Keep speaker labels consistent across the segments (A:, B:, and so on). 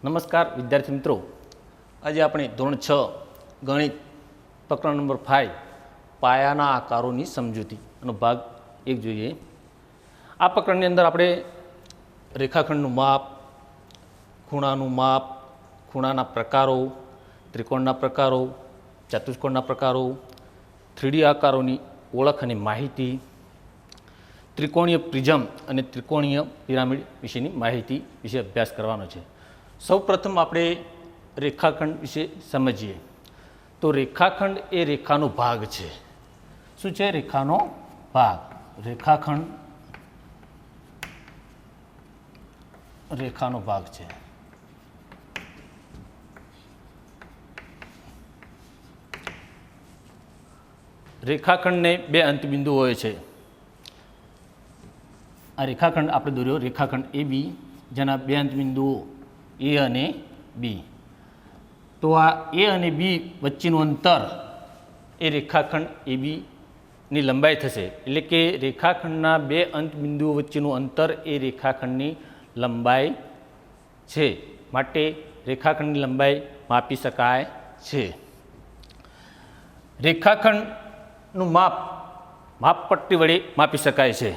A: નમસ્કાર વિદ્યાર્થી મિત્રો, આજે આપણે ધોરણ 6 ગણિત પ્રકરણ નંબર 5 પાયાના આકારોની સમજૂતી નો ભાગ 1 જોઈએ। આ પ્રકરણની અંદર આપણે રેખાખંડનું માપ, ખૂણાનું માપ, ખૂણાના પ્રકારો, ત્રિકોણના પ્રકારો, ચતુષ્કોણના પ્રકારો, 3D આકારોની ઓળખ અને માહિતી, ત્રિકોણીય પ્રિઝમ અને ત્રિકોણીય પિરામિડ વિશેની માહિતી વિશે અભ્યાસ કરવાનો છે। સૌપ્રથમ આપણે રેખાખંડ વિશે સમજીએ તો રેખાખંડ એ રેખાનો ભાગ છે। શું છે? રેખાનો ભાગ। રેખાખંડ રેખાનો ભાગ છે। રેખાખંડને બે અંતબિંદુ હોય છે। આ રેખાખંડ આપણે દોર્યો, રેખાખંડ એ બી, જેના બે અંતબિંદુઓ એ અને બી। તો આ એ અને બી વચ્ચેનું અંતર એ રેખાખંડ એ બીની લંબાઈ થશે। એટલે કે રેખાખંડના બે અંતબિંદુઓ વચ્ચેનું અંતર એ રેખાખંડની લંબાઈ છે, માટે રેખાખંડની લંબાઈ માપી શકાય છે। રેખાખંડનું માપ માપપટ્ટી વડે માપી શકાય છે,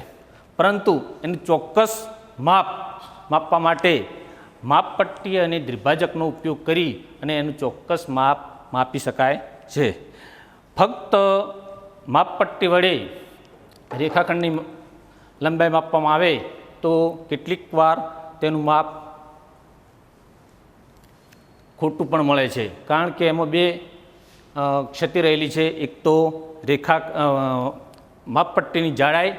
A: પરંતુ એનું ચોક્કસ માપ માપવા માટે માપપટ્ટી અને દ્વિભાજકનો ઉપયોગ કરી અને એનું ચોક્કસ માપ માપી શકાય છે। ફક્ત માપપટ્ટી વડે રેખાખંડની લંબાઈ માપવામાં આવે તો કેટલીક વાર તેનું માપ ખોટું પણ મળે છે, કારણ કે એમાં બે ક્ષતિ રહેલી છે। એક તો માપપટ્ટીની જાડાઈ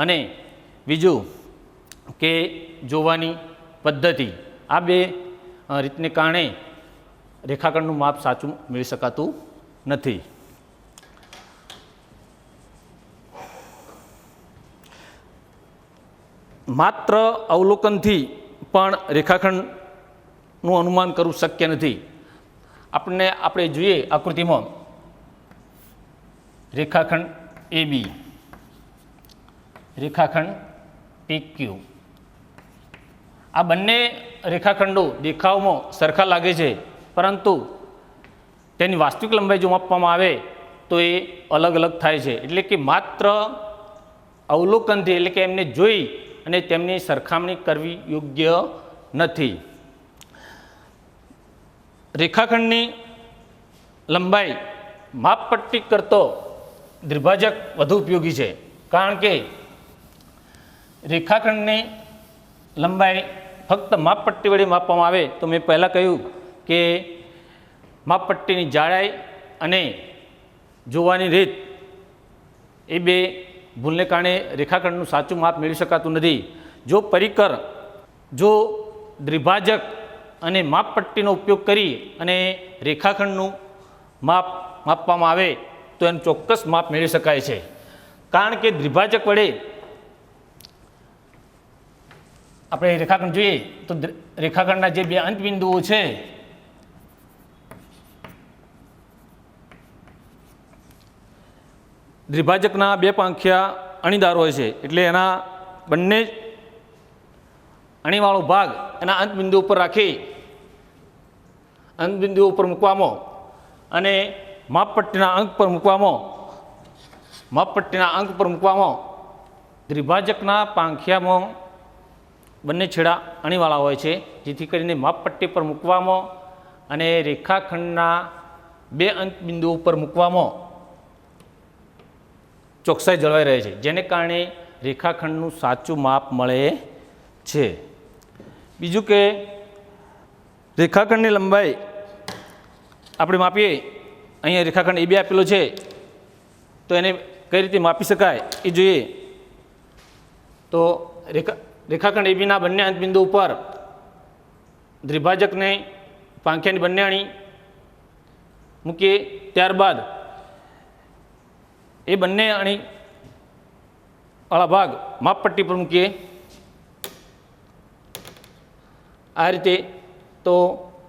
A: અને બીજું કે જોવાની પદ્ધતિ। આ બે રીતને કારણે રેખાખંડનું માપ સાચું મેળવી શકાતું નથી। માત્ર અવલોકનથી પણ રેખાખંડનું અનુમાન કરવું શક્ય નથી। આપણે જોઈએ આકૃતિમાં રેખાખંડ એ બી, રેખાખંડ PQ, આ બંને રેખાખંડો દેખાવમાં સરખા લાગે છે, પરંતુ તેની વાસ્તવિક લંબાઈ જો માપવામાં આવે તો એ અલગ અલગ થાય છે। એટલે કે માત્ર અવલોકનથી, એટલે કે એમને જોઈ અને તેમની સરખામણી કરવી યોગ્ય નથી। રેખાખંડની લંબાઈ માપપટ્ટી કરતો દ્વિભાજક વધુ ઉપયોગી છે, કારણ કે રેખાખંડની લંબાઈ ફક્ત માપપટ્ટી વડે માપવામાં આવે તો મેં પહેલાં કહ્યું કે માપપટ્ટીની જાડાઈ અને જોવાની રીત એ બે ભૂલને કારણે રેખાખંડનું સાચું માપ મેળવી શકાતું નથી। જો દ્વિભાજક અને માપપટ્ટીનો ઉપયોગ કરી અને રેખાખંડનું માપ માપવામાં આવે તો એનું ચોક્કસ માપ મેળવી શકાય છે, કારણ કે દ્વિભાજક વડે આપણે રેખાખંડ જોઈએ તો રેખાખંડના જે બે અંતબિંદુઓ છે દ્વિભાજકના બે પાંખિયા અણીદાર હોય છે, એટલે એના બંને અણીવાળો ભાગ એના અંતબિંદુ ઉપર રાખી અંતબિંદુ ઉપર મૂકવામાં અને માપપટ્ટીના અંક પર મૂકવામાં દ્વિભાજકના પાંખિયામાં બંને છેડા અણીવાળા હોય છે, જેથી કરીને માપપટ્ટી પર મૂકવામાં અને રેખાખંડના બે અંતબિંદુઓ પર મૂકવામાં ચોકસાઈ જળવાઈ રહે છે, જેને કારણે રેખાખંડનું સાચું માપ મળે છે। બીજું કે રેખાખંડની લંબાઈ આપણે માપીએ, અહીંયા રેખાખંડ એ બી આપેલો છે તો એને કઈ રીતે માપી શકાય એ જોઈએ। તો રેખાખંડ એ બીના બંને અંતબિંદુ ઉપર દ્વિભાજકને પાંખિયાની બંને અણી મૂકીએ, ત્યારબાદ એ બંને અણી વાળા ભાગ માપપટ્ટી પર મૂકીએ આ રીતે। તો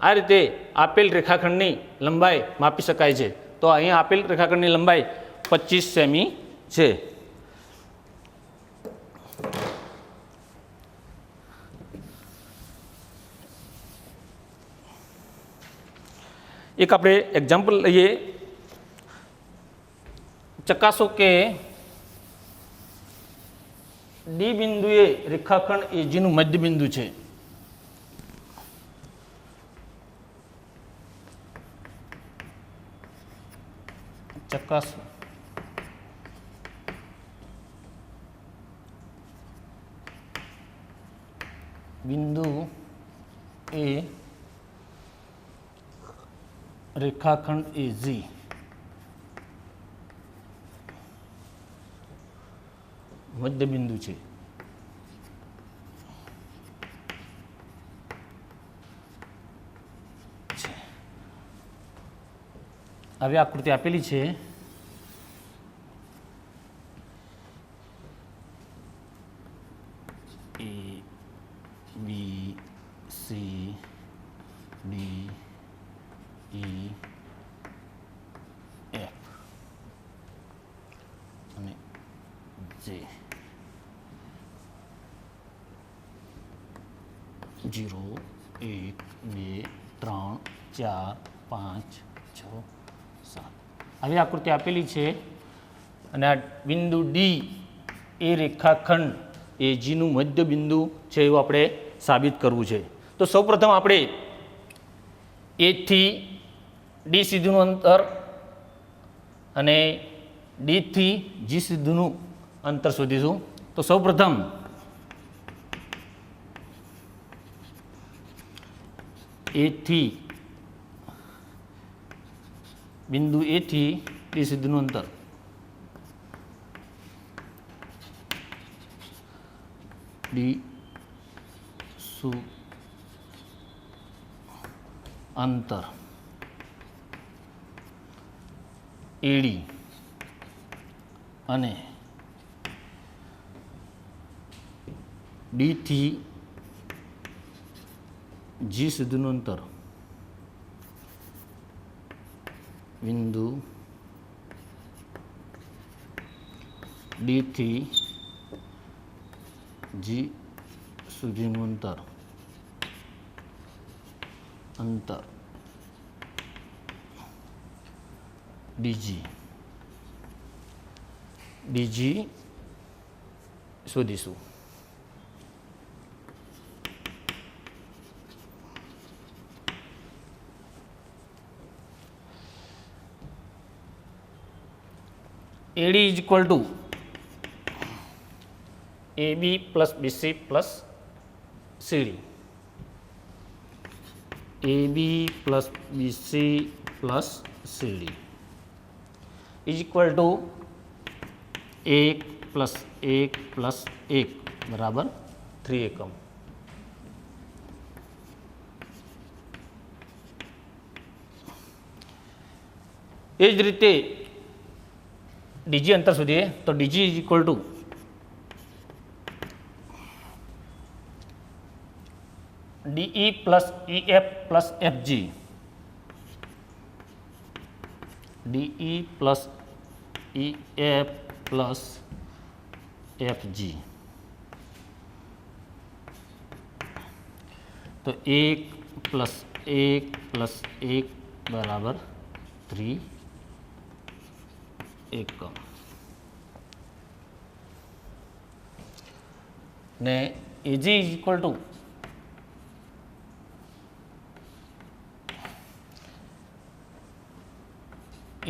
A: આ રીતે આપેલ રેખાખંડની લંબાઈ માપી શકાય છે। તો અહીંયા આપેલ રેખાખંડની લંબાઈ 25 સેમી છે। એક આપણે એક્ઝામ્પલ લઈએ. ચકાસો કે ડી બિંદુએ રેખાખંડ એજીનું મધ્ય બિંદુ છે. ચકાસો બિંદુ એ રેખાખંડ એજી મધ્ય બિંદુ છે. આવી આકૃતિ આપેલી છે. A B C D E F અને જે 0 1 2 3 4 5 6 7 આવી આકૃતિ આપેલી છે. અને આ બિંદુ ડી એ રેખાખંડ એજીનું મધ્ય બિંદુ છે એવું આપણે સાબિત કરવું છે. તો સૌપ્રથમ આપણે એથી ડી સુધીનું અંતર અને ડીથી જી સુધીનું અંતર શોધીશું. તો સૌપ્રથમ એથી બિંદુ એથી ડી સુધીનું અંતર ડી સુ અંતર એડી અને ડીથી જી સુધીનું અંતર બિંદુ ડીથી જી સુધીનું અંતર ડીજી શોધીશું. AD is equal to AB plus BC plus CD. AB plus BC plus CD is equal to 1 plus 1 plus 1 बराबर 3 एकम. એ જ રીતે ડીજી અંતર શોધીએ તો DG is equal to DE plus EF plus FG. DE plus EF plus FG તો 1 plus 1 plus 1 બરાબર 3 એકમ. ને AG is equal to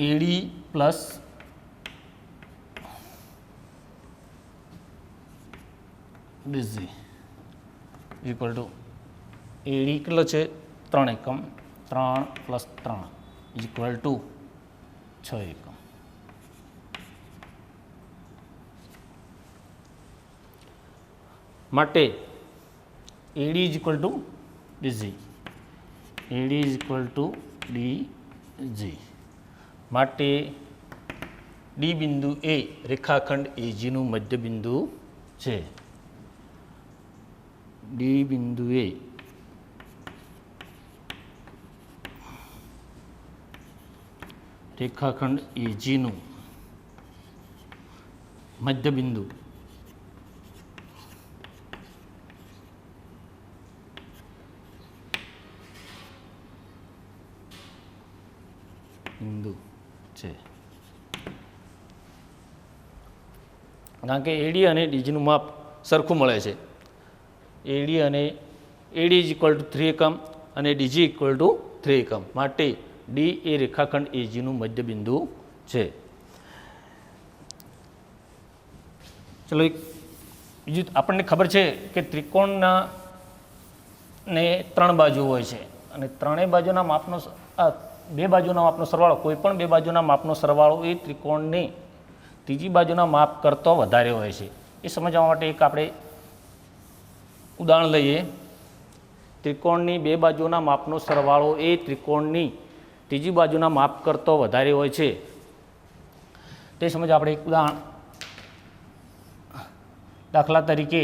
A: AD plus DG equal to AD કેટલો છે 3 એકમ 3 પ્લસ 3 ઇક્વલ ટુ 6 એકમ. માટે AD is equal to DG. AD is equal to DG માટે ડી બિંદુ એ રેખાખંડ એજીનું મધ્ય બિંદુ છે. ડી બિંદુ એ રેખાખંડ એજીનું મધ્ય બિંદુ બિંદુ છે, કારણ કે એડી અને ડીજીનું માપ સરખું મળે છે. એડી અને એડી ઇઝ ઇક્વલ ટુ 3 એકમ અને ડીજી ઇક્વલ ટુ 3 એકમ, માટે ડી એ રેખાખંડ એજીનું મધ્ય બિંદુ છે. ચલો એક બીજું આપણને ખબર છે કે ત્રિકોણના ને 3 બાજુ હોય છે અને ત્રણેય બાજુના માપનો બે બાજુના માપનો સરવાળો, કોઈ પણ બે બાજુના માપનો સરવાળો એ ત્રિકોણની ત્રીજી બાજુના માપ કરતો વધારે હોય છે. એ સમજવા માટે એક આપણે ઉદાહરણ લઈએ. ત્રિકોણની બે બાજુના માપનો સરવાળો એ ત્રિકોણની ત્રીજી બાજુના માપ કરતો વધારે હોય છે. તે સમજ આપણે એક ઉદાહરણ, દાખલા તરીકે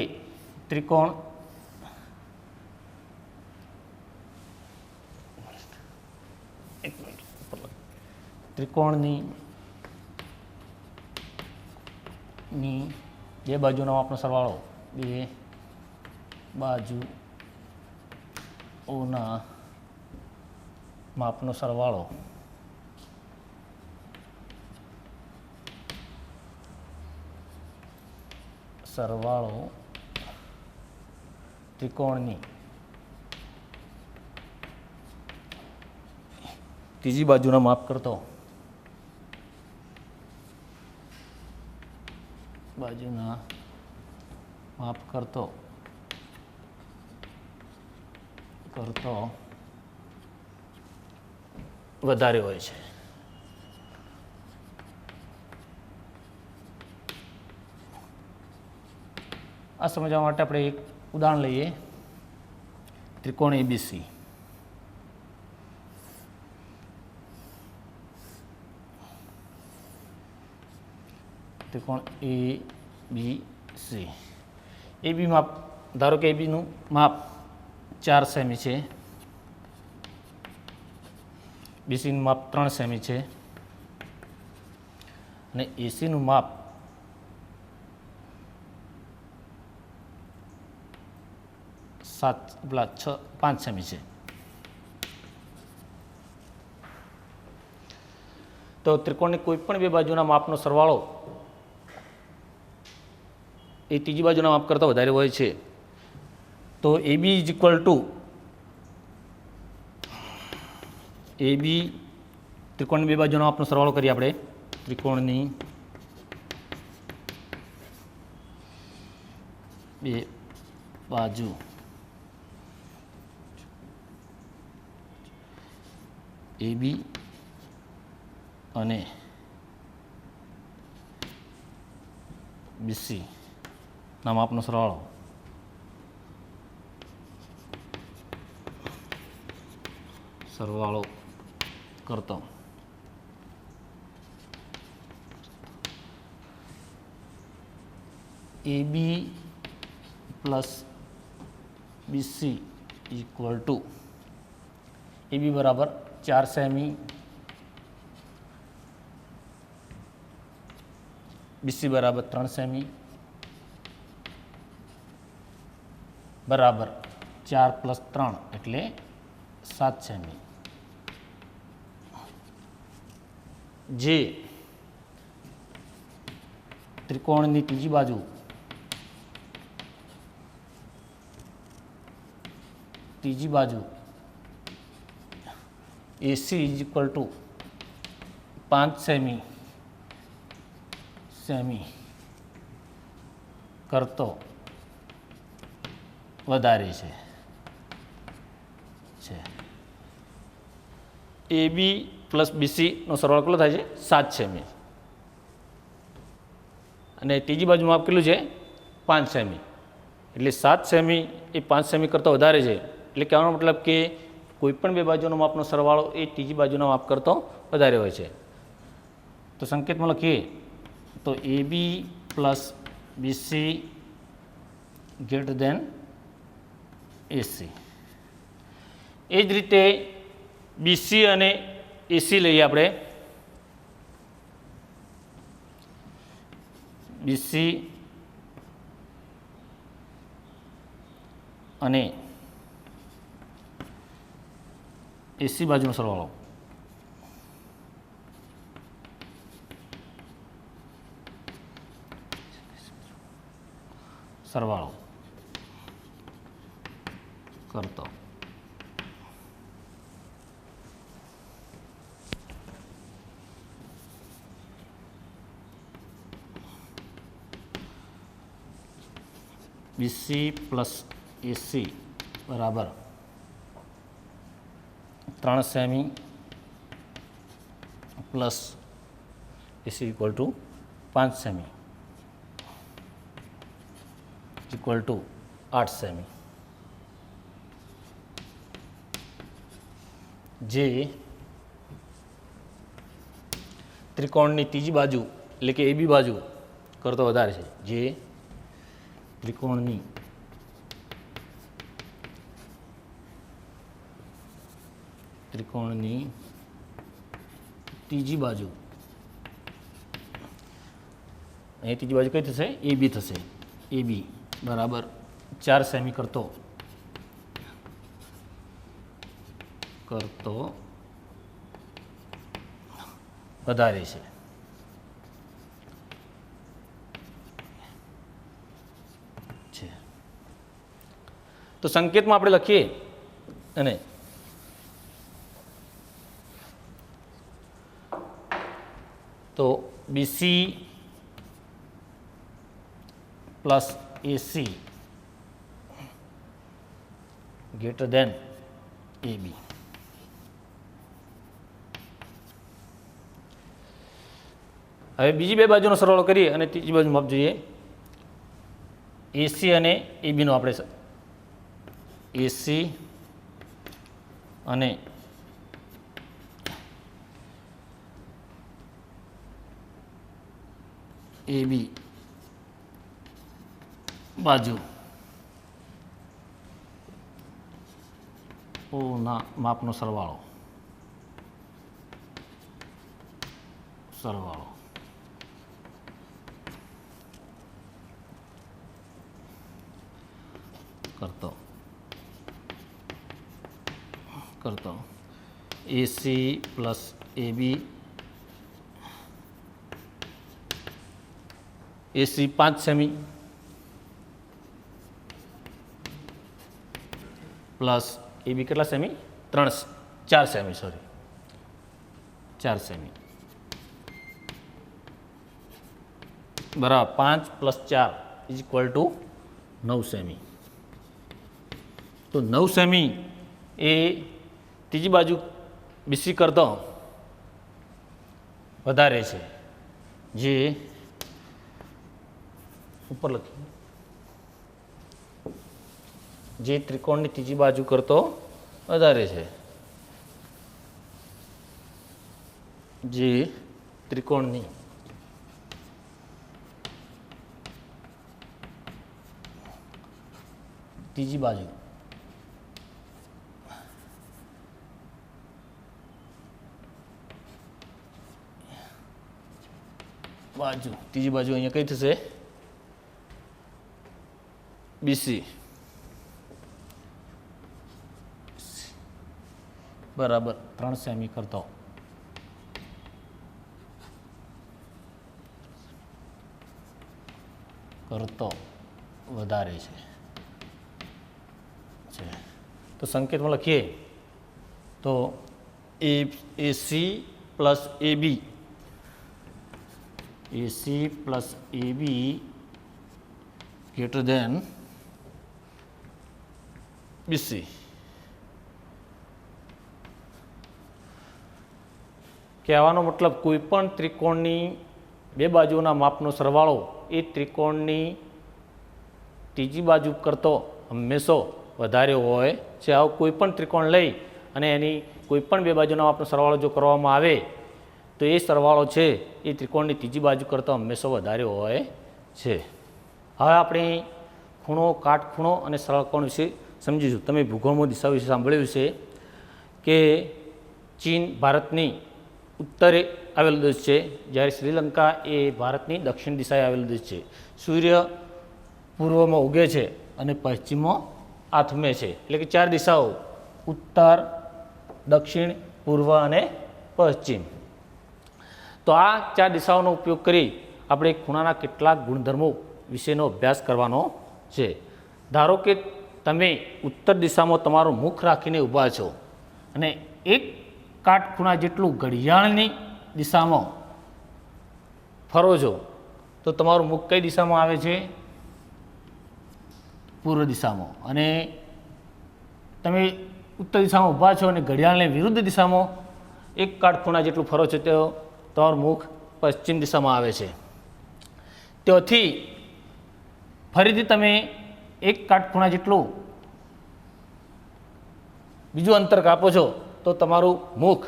A: ત્રિકોણની બે બાજુના માપનો સરવાળો, બે બાજુઓના માપનો સરવાળો ત્રિકોણની ત્રીજી બાજુના માપ કરતો વધારે હોય છે. આ સમજવા માટે આપણે એક ઉદાહરણ લઈએ. ત્રિકોણ એબીસી, ત્રિકોણ એબીસી. એબી માપ, ધારો કે એબીનું માપ 4 સેમી છે, બીસીનું માપ 3 સેમી છે અને એસીનું માપ 5 સેમી છે. તો ત્રિકોણની કોઈ પણ બે બાજુના માપનો સરવાળો એ ત્રીજી બાજુના માપ કરતાં વધારે હોય છે. તો એબી ઇઝ ઇક્વલ ટુ ત્રિકોણની બે બાજુના માપનો સરવાળો કરીએ આપણે. ત્રિકોણની બે બાજુ એબી અને બીસી ના માપનો સરવાળો કરતો AB plus BC equal to AB બરાબર 4 સેમી, બીસી બરાબર 3 સેમી, બરાબર 4 + 3 એટલે 7 સેમી. જે ત્રિકોણની ત્રીજી બાજુ એસી ઇઝ ઇક્વલ ટુ 5 સેમી કરતો વધારે છે. એબી પ્લસ બીસીનો સરવાળો કેટલો થાય છે? 7 સેમી. અને ત્રીજી બાજુ માપ કેટલું છે? 5 સેમી. એટલે 7 સેમી એ 5 સેમી કરતાં વધારે છે. એટલે કહેવાનો મતલબ કે કોઈ પણ બે બાજુનો માપનો સરવાળો એ ત્રીજી બાજુના માપ કરતો વધારે હોય છે. તો સંકેતમાં લખીએ તો AB plus BC greater than AC. એ જ રીતે બીસી અને એસી લઈએ આપણે. બીસી અને એસી બાજુનો સરવાળો સરવાળો કરતો BC પ્લસ AC બરાબર 3 semi plus AC equal to 5 semi equal to 8 semi, જે ત્રિકોણની ત્રીજી બાજુ એટલે કે AB બાજુ કરતો વધારે છે, જે ત્રિકોણની ત્રીજી બાજુ, અહીં ત્રીજી બાજુ કઈ થશે? AB થશે. AB બરાબર 4 સેમી કરતો વધારે છે. તો સંકેતમાં આપણે લખીએ અને તો BC plus AC greater than AB. હવે બીજી બે બાજુનો સરવાળો કરીએ અને ત્રીજી બાજુ માપ જોઈએ. AC અને AB નો આપણે AC અને AB બાજુ ના માપનો સરવાળો કરતો AC plus AB AC 5 semi plus AB કેટલા સેમી? 4 સેમી, સોરી 4 સેમી બરાબર 5 plus 4 is equal two 9 semi. તો 9 સેમી એ ત્રીજી બાજુ BC કરતો વધારે છે, જે ઉપર લખીએ, જે ત્રિકોણની ત્રીજી બાજુ કરતો વધારે છે, જે ત્રિકોણની ત્રીજી બાજુ ત્રીજી બાજુ અહીંયા કઈ થશે? BC બરાબર 3 સેમી કરતો વધારે છે. તો સંકેતમાં લખીએ તો AC plus AB greater than BC. કહેવાનો મતલબ કોઈ પણ ત્રિકોણની બે બાજુના માપનો સરવાળો એ ત્રિકોણની ત્રીજી બાજુ કરતો હંમેશા વધારે હોય છે. આવો કોઈ પણ ત્રિકોણ લઈ અને એની કોઈ પણ બે બાજુના માપનો સરવાળો જો કરવામાં આવે તો એ સરવાળો છે એ ત્રિકોણની ત્રીજી બાજુ કરતાં હંમેશા વધારે હોય છે. હવે આપણે ખૂણો, કાટખૂણો અને સરળ કોણ વિશે સમજીશું. તમે ભૂગોળમાં દિશા વિશે સાંભળ્યું છે કે ચીન ભારતની ઉત્તરે આવેલો દેશ છે, જ્યારે શ્રીલંકા એ ભારતની દક્ષિણ દિશાએ આવેલો દેશ છે. સૂર્ય પૂર્વમાં ઉગે છે અને પશ્ચિમમાં આથમે છે, એટલે કે 4 દિશાઓ ઉત્તર, દક્ષિણ, પૂર્વ અને પશ્ચિમ. તો આ 4 દિશાઓનો ઉપયોગ કરી આપણે ખૂણાના કેટલાક ગુણધર્મો વિશેનો અભ્યાસ કરવાનો છે। ધારો કે તમે ઉત્તર દિશામાં તમારું મુખ રાખીને ઊભા છો અને એક કાટખૂણા જેટલું ઘડિયાળની દિશામાં ફરો છો તો તમારું મુખ કઈ દિશામાં આવે છે? પૂર્વ દિશામાં। અને તમે ઉત્તર દિશામાં ઊભા છો અને ઘડિયાળને વિરુદ્ધ દિશામાં એક કાટખૂણા જેટલું ફરો છો તો તમારું મુખ પશ્ચિમ દિશામાં આવે છે। ત્યાંથી ફરીથી તમે એક કાટખૂણા જેટલું બીજું અંતર કાપો છો તો તમારું મુખ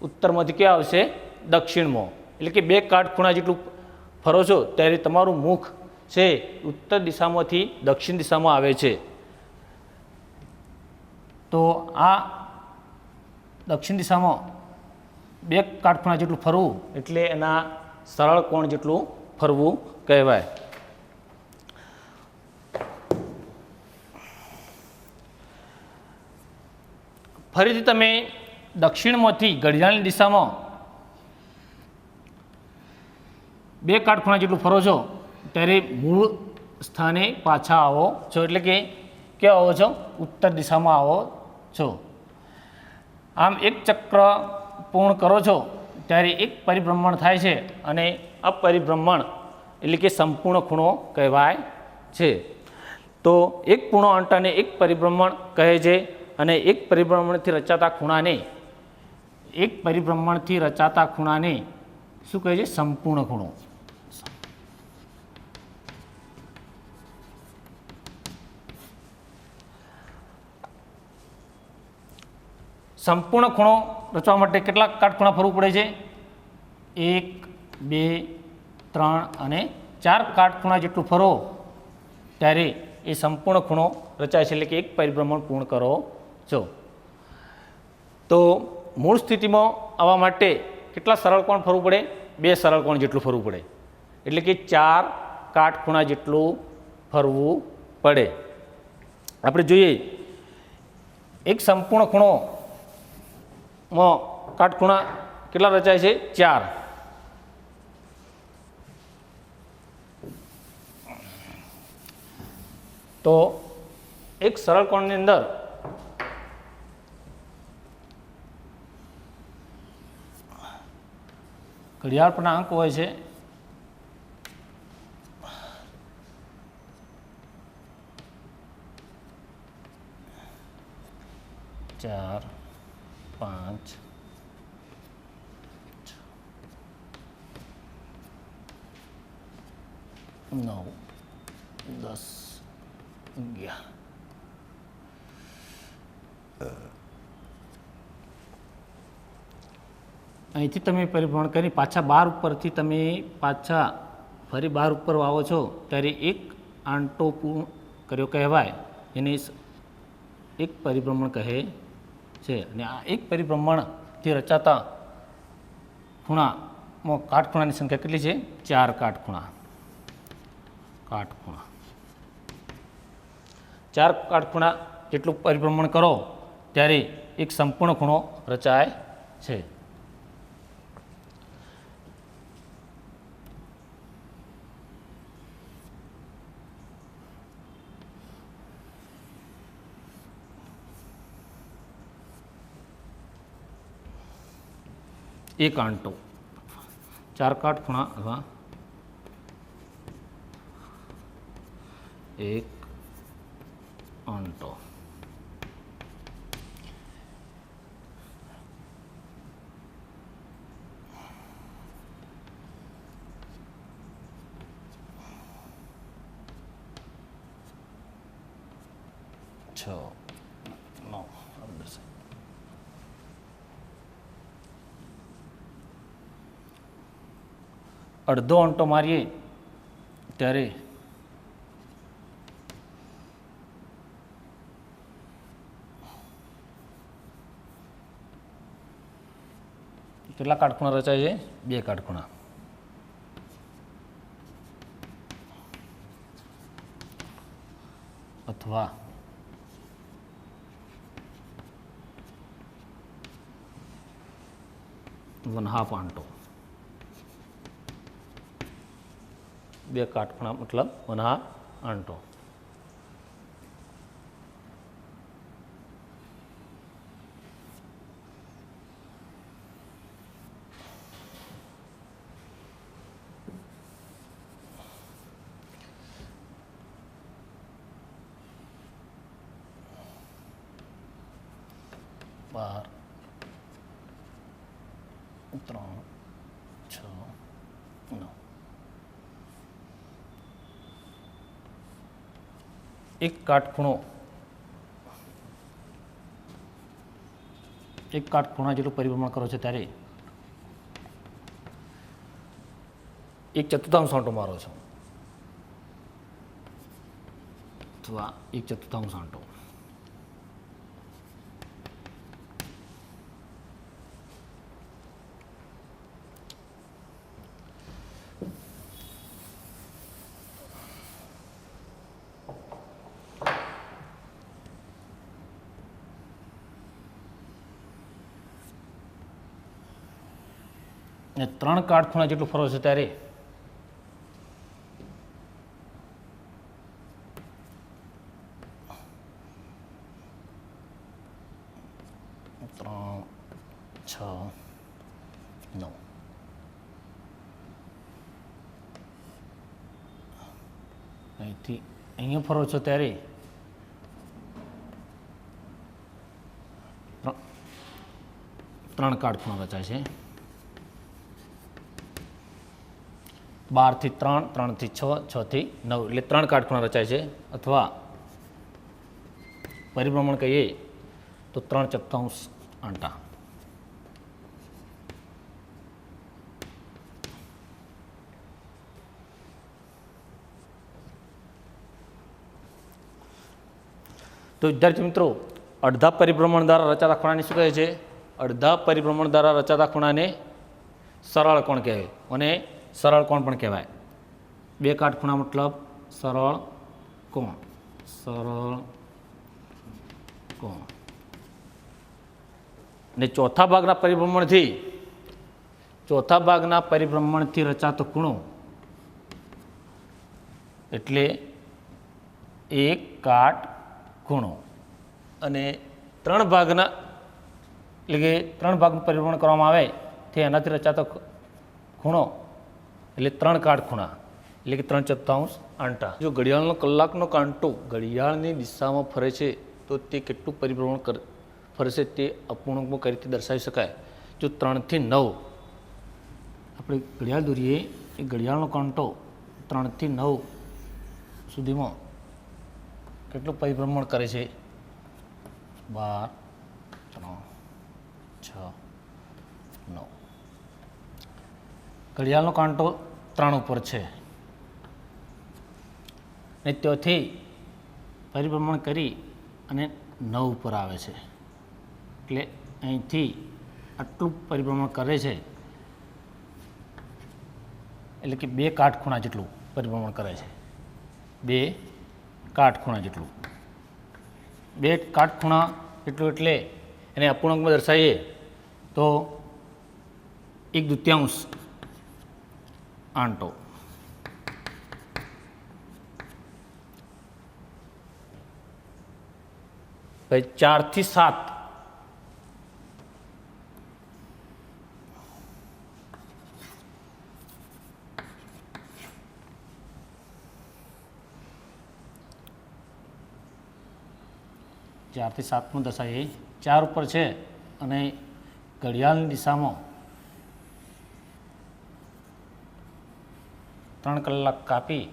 A: ઉત્તરમાંથી ક્યાં આવશે? દક્ષિણમાં। એટલે કે બે કાટખૂણા જેટલું ફરો છો ત્યારે તમારું મુખ છે ઉત્તર દિશામાંથી દક્ષિણ દિશામાં આવે છે। તો આ દક્ષિણ દિશામાં બે કાટખૂણા જેટલું ફરવું એટલે એના સરળ કોણ જેટલું ફરવું કહેવાય। ફરીથી તમે દક્ષિણમાંથી ઘડિયાળની દિશામાં બે કાટખૂણા જેટલું ફરો છો ત્યારે મૂળ સ્થાને પાછા આવો છો। એટલે કે ક્યાં આવો છો? ઉત્તર દિશામાં આવો છો। આમ એક ચક્ર પૂર્ણ કરો છો ત્યારે એક પરિભ્રમણ થાય છે અને અપરિભ્રમણ એટલે કે સંપૂર્ણ ખૂણો કહેવાય છે। તો એક પૂર્ણ અંટાને એક પરિભ્રમણ કહે છે અને એક પરિભ્રમણથી રચાતા ખૂણાને શું કહે છે? સંપૂર્ણ ખૂણો। સંપૂર્ણ ખૂણો રચવા માટે કેટલા કાટખૂણા ફરવું પડે છે? 1, 2, 3 અને 4 કાટખૂણા જેટલું ફરો ત્યારે એ સંપૂર્ણ ખૂણો રચાય છે। એટલે કે એક પરિભ્રમણ પૂર્ણ કરો છો। તો મૂળ સ્થિતિમાં આવવા માટે કેટલા સરળ કોણ ફરવું પડે? 2 સરળ કોણ જેટલું ફરવું પડે। એટલે કે 4 કાટખૂણા જેટલું ફરવું પડે। આપણે જોઈએ એક સંપૂર્ણ ખૂણોમાં કાટખૂણા કેટલા રચાય છે? 4। તો એક સરળ કોણની અંદર ઘડિયાળ પરના અંક હોય છે 4, 5, 9, 10, 11। અહીંથી તમે પરિભ્રમણ કરી પાછા 12 ઉપરથી તમે પાછા ફરી 12 ઉપર આવો છો ત્યારે એક આંટો પૂર્ણ કર્યો કહેવાય। એને એક પરિભ્રમણ કહે છે। અને આ એક પરિભ્રમણથી રચાતા ખૂણામાં કાટખૂણાની સંખ્યા કેટલી છે? 4 કાટખૂણા। 4 કાટખૂણા જેટલું પરિભ્રમણ કરો ત્યારે એક સંપૂર્ણ ખૂણો રચાય છે। એક આંટો 4 કાટખૂણા અથવા એક આંટો। છ, 9, 10। અડધો આંટો મારીએ ત્યારે કેટલા કાટખૂણા રચાય છે? 2 કાટખૂણા। અથવા વન હાફ આંટો। 2 કાટખૂણા મતલબ 1/2 આંટો. બાર 3 6 9 એક કાટખૂણો જેટલું પરિભ્રમણ કરો છો ત્યારે 1/4 આંટો મારો છો અથવા 1/4 આંટો. ને 3 કાટખૂણા જેટલું ફરો છો ત્યારે 3 6 9 અહીંથી અહીંયા ફરો છો ત્યારે 3 કાટખૂણા રચાય છે. 12 થી 3, 3 થી 6, 6 થી 9 એટલે 3 કાટખૂણા રચાય છે. અથવા પરિભ્રમણ કહીએ તો 3/4 આંટા. તો વિદ્યાર્થી મિત્રો, અડધા પરિભ્રમણ દ્વારા રચાતા ખૂણાને શું કહે છે? અડધા પરિભ્રમણ દ્વારા રચાતા ખૂણાને સરળ કોણ કહેવાય અને સરળ કોણ પણ કહેવાય. 2 કાટખૂણા મતલબ સરળ કોણ. ને ચોથા ભાગના પરિભ્રમણથી રચાતો ખૂણો એટલે 1 કાટખૂણો. અને 3 ભાગના એટલે કે 3 ભાગનું પરિભ્રમણ કરવામાં આવે તે એનાથી રચાતો ખૂણો એટલે 3 કાટખૂણા એટલે કે 3/4 આંટા. જો ઘડિયાળનો કલાકનો કાંટો ઘડિયાળની દિશામાં ફરે છે તો તે કેટલું પરિભ્રમણ ફરશે તે અપૂર્ણાંકમાં કઈ રીતે દર્શાવી શકાય? જો 3 થી 9 આપણે ઘડિયાળ દોરીએ, એ ઘડિયાળનો કાંટો 3 થી 9 સુધીમાં કેટલું પરિભ્રમણ કરે છે? 12 3 6 9. ઘડિયાળનો કાંટો 3 ઉપર છે ને ત્યાંથી પરિભ્રમણ કરી અને 9 ઉપર આવે છે. એટલે અહીંથી આટલું પરિભ્રમણ કરે છે એટલે કે 2 કાટખૂણા જેટલું પરિભ્રમણ કરે છે. 2 કાટખૂણા જેટલું. 2 કાટખૂણા જેટલું એટલે એને અપૂર્ણાંકમાં દર્શાવીએ તો 1/2 આંટો. ભાઈ 4 થી 7 4 થી 7 દર્શાવીએ. 4 ઉપર છે અને ઘડિયાળની દિશામાં 3 કલાક કાપી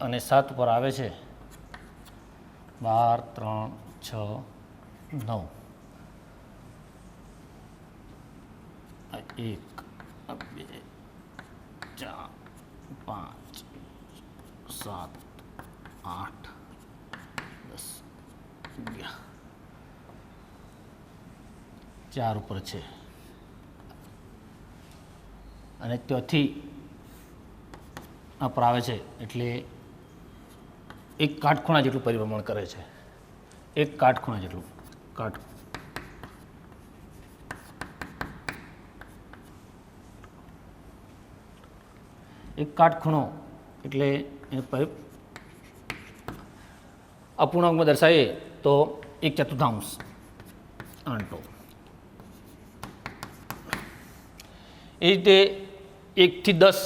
A: અને 7 ઉપર આવે છે. 12 3 6 9. 1 2 4 5 7 8 10 11. 4 ઉપર છે અને ત્યાંથી આ પર આવે છે એટલે 1 કાટખૂણા જેટલું પરિભ્રમણ કરે છે. 1 કાટખૂણા જેટલું. એક કાટખૂણો એટલે અપૂર્ણાંકમાં દર્શાવીએ તો 1/4 આંટો. એ રીતે 1 થી 10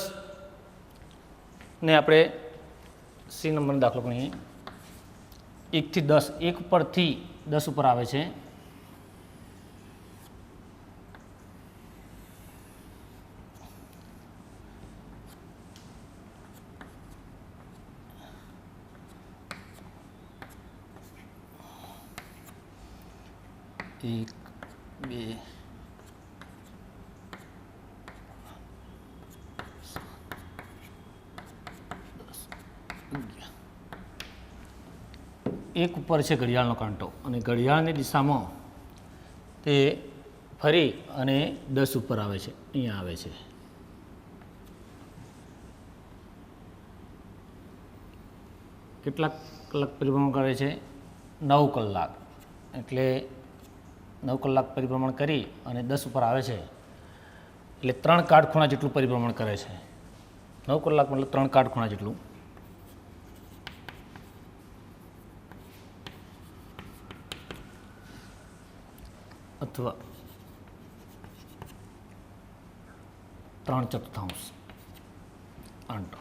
A: ને આપણે સી નંબરનો દાખલો ગણીએ. 1 થી 10, 1 ઉપરથી 10 ઉપર આવે છે. એક, બે, એક ઉપર છે ઘડિયાળનો કાંટો અને ઘડિયાળની દિશામાં તે ફરી અને 10 ઉપર આવે છે, અહીંયા આવે છે. કેટલાક કલાક પરિભ્રમણ કરે છે? 9 કલાક. એટલે 9 કલાક પરિભ્રમણ કરી અને 10 ઉપર આવે છે એટલે 3 કાટખૂણા જેટલું પરિભ્રમણ કરે છે. 9 કલાક મતલબ 3 કાટખૂણા જેટલું. અથવા 3/4 આંટો.